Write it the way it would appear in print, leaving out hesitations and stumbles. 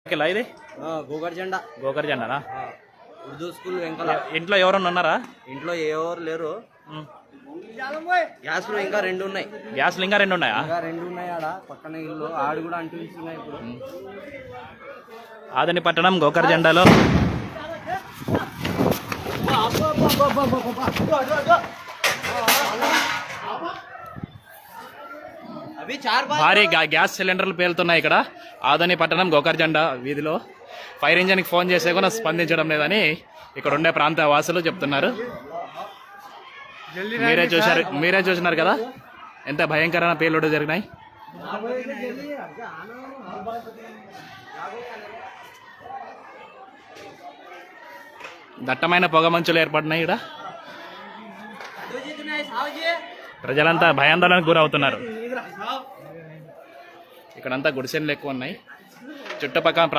ఇది గోకర్ జెండా. గోకర్ జెండానా? ఉర్దూ స్కూల్ వెంకల. ఇంట్లో ఎవరన్నా ఉన్నారా? ఇంట్లో ఎవరు లేరు. గ్యాస్లు ఇంకా 2 ఉన్నాయి. గ్యాస్లు ఇంకా 2 ఉన్నాయా? ఇంకా 2 ఉన్నాయి. ఆడ పక్కన ఇల్లు ఆడు కూడా అంటిస్తున్నాయి ఇప్పుడు. ఆదని పట్టణం గోకర్ జెండాలో భారీ గ్యాస్ సిలిండర్లు పేలుతున్నాయి ఇక్కడ ఆదని పట్టణం గోకర్ జెండా వీధిలో. ఫైర్ ఇంజన్కి ఫోన్ చేసే కూడా స్పందించడం లేదని ఇక్కడ ఉండే ప్రాంత వాసులు చెప్తున్నారు. మీరే చూసినారు కదా ఎంత భయంకరమైన పేలుడు జరిగినాయి. దట్టమైన పొగ మంచులు ఏర్పడినాయి. ఇక్కడ ప్రజలంతా భయాందోళనకు గురవుతున్నారు. ఇక్కడంతా గుడిసెలు ఎక్కువ ఉన్నాయి. చుట్టుపక్కల